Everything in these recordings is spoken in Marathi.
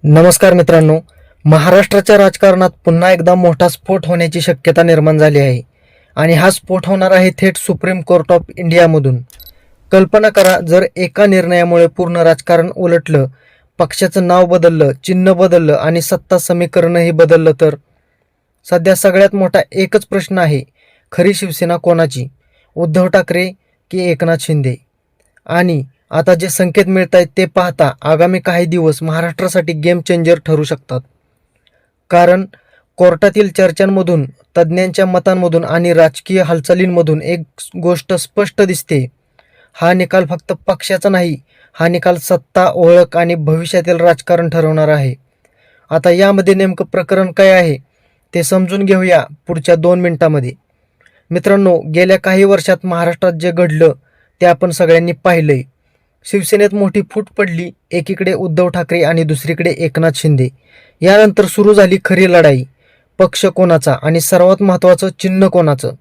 नमस्कार मित्रांनो, महाराष्ट्राच्या राजकारणात पुन्हा एकदा मोठा स्फोट होण्याची शक्यता निर्माण झाली आहे आणि हा स्फोट होणार आहे थेट सुप्रीम कोर्ट ऑफ इंडियामधून. कल्पना करा, जर एका निर्णयामुळे पूर्ण राजकारण उलटलं, पक्षाचं नाव बदललं, चिन्ह बदललं आणि सत्ता समीकरणही बदललं तर? सध्या सगळ्यात मोठा एकच प्रश्न आहे, खरी शिवसेना कोणाची? उद्धव ठाकरे की एकनाथ शिंदे? आणि आता जे संकेत मिळत आहेत ते पाहता आगामी काही दिवस महाराष्ट्रासाठी गेम चेंजर ठरू शकतात. कारण कोर्टातील चर्चांमधून, तज्ज्ञांच्या मतांमधून आणि राजकीय हालचालींमधून एक गोष्ट स्पष्ट दिसते. हा निकाल फक्त पक्षाचा नाही, हा निकाल सत्ता, ओळख आणि भविष्यातील राजकारण ठरवणार आहे. आता यामध्ये नेमकं प्रकरण काय आहे ते समजून घेऊया पुढच्या 2 मिनिटांमध्ये. मित्रांनो, गेल्या काही वर्षात महाराष्ट्रात जे घडलं ते आपण सगळ्यांनी पाहिलंय. शिवसेनेत मोठी फूट पडली, एकीकडे उद्धव ठाकरे आणि दुसरीकडे एकनाथ शिंदे. यानंतर सुरू झाली खरी लढाई, पक्ष कोणाचा आणि सर्वात महत्त्वाचं चिन्ह कोणाचं.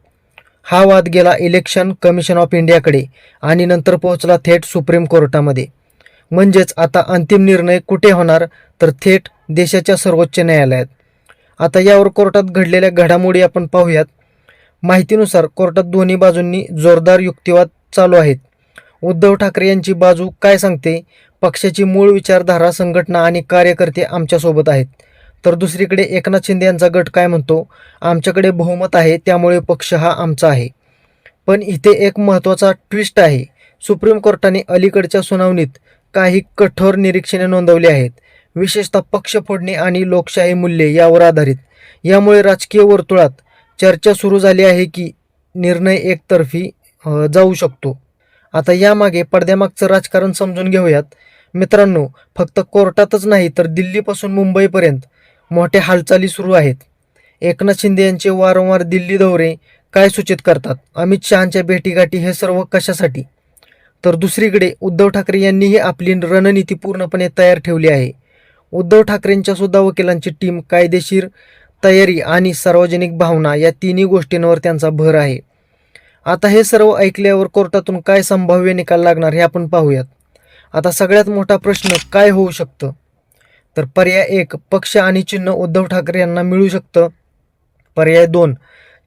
हा वाद गेला इलेक्शन कमिशन ऑफ इंडियाकडे आणि नंतर पोहोचला थेट सुप्रीम कोर्टामध्ये. म्हणजेच आता अंतिम निर्णय कुठे होणार, तर थेट देशाच्या सर्वोच्च न्यायालयात. आता यावर कोर्टात घडलेल्या घडामोडी आपण पाहूयात. माहितीनुसार कोर्टात दोन्ही बाजूंनी जोरदार युक्तिवाद चालू आहेत. उद्धव ठाकरे यांची बाजू काय सांगते? पक्षाची मूळ विचारधारा, संघटना आणि कार्यकर्ते आमच्यासोबत आहेत. तर दुसरीकडे एकनाथ शिंदे यांचा गट काय म्हणतो? आमच्याकडे बहुमत आहे, त्यामुळे पक्ष हा आमचा आहे. पण इथे एक महत्त्वाचा ट्विस्ट आहे. सुप्रीम कोर्टाने अलीकडच्या सुनावणीत काही कठोर निरीक्षणे नोंदवली आहेत, विशेषतः पक्ष फोडणे आणि लोकशाही मूल्ये यावर आधारित. यामुळे राजकीय वर्तुळात चर्चा सुरू झाली आहे की निर्णय एकतर्फी जाऊ शकतो. आता यामागे पडद्यामागचं राजकारण समजून घेऊयात. मित्रांनो, फक्त कोर्टातच नाही तर दिल्लीपासून मुंबईपर्यंत मोठ्या हालचाली सुरू आहेत. एकनाथ शिंदे यांचे वारंवार दिल्ली दौरे काय सूचित करतात? अमित शहांच्या भेटीगाठी हे सर्व कशासाठी? तर दुसरीकडे उद्धव ठाकरे यांनीही आपली रणनीती पूर्णपणे तयार ठेवली आहे. उद्धव ठाकरेंच्या सुद्धा वकिलांची टीम, कायदेशीर तयारी आणि सार्वजनिक भावना या तिन्ही गोष्टींवर त्यांचा भर आहे. आता हे सर्व ऐकल्यावर कोर्टातून काय संभाव्य निकाल लागणार हे आपण पाहूयात. आता सगळ्यात मोठा प्रश्न काय होऊ शकतं? तर पर्याय 1, पक्ष आणि चिन्ह उद्धव ठाकरे यांना मिळू शकतं. पर्याय 2,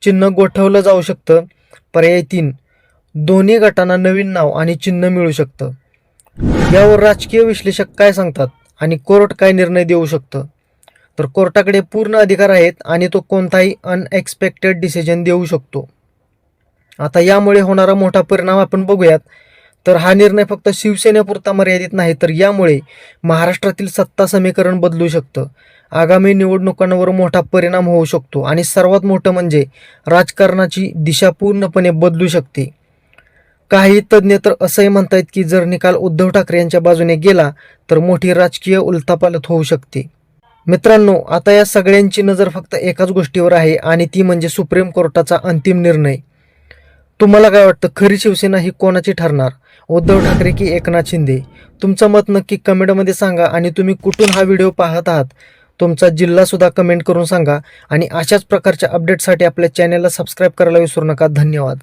चिन्ह गोठवलं जाऊ शकतं. पर्याय 3, दोन्ही गटांना नवीन नाव आणि चिन्ह मिळू शकतं. यावर राजकीय विश्लेषक काय सांगतात आणि कोर्ट काय निर्णय देऊ शकतं? तर कोर्टाकडे पूर्ण अधिकार आहेत आणि तो कोणताही अनएक्सपेक्टेड डिसिजन देऊ शकतो. आता यामुळे होणारा मोठा परिणाम आपण बघूयात. तर हा निर्णय फक्त शिवसेनेपुरता मर्यादित नाही, तर यामुळे महाराष्ट्रातील सत्ता समीकरण बदलू शकतं. आगामी निवडणुकांवर मोठा परिणाम होऊ शकतो आणि सर्वात मोठं म्हणजे राजकारणाची दिशा पूर्णपणे बदलू शकते. काही तज्ज्ञ तर असंही म्हणतायत की जर निकाल उद्धव ठाकरे यांच्या बाजूने गेला तर मोठी राजकीय उलथापालथ होऊ शकते. मित्रांनो, आता या सगळ्यांची नजर फक्त एकाच गोष्टीवर आहे आणि ती म्हणजे सुप्रीम कोर्टाचा अंतिम निर्णय. तुम्हाला काय वाटतं, खरी शिवसेना ही कोणाची ठरणार? उद्धव ठाकरे की एकनाथ शिंदे? तुमचं मत नक्की कमेंटमध्ये सांगा आणि तुम्ही कुठून हा व्हिडिओ पाहत आहात तुमचा जिल्हासुद्धा कमेंट करून सांगा. आणि अशाच प्रकारच्या अपडेटसाठी आपल्या चॅनलला सबस्क्राईब करायला विसरू नका. धन्यवाद.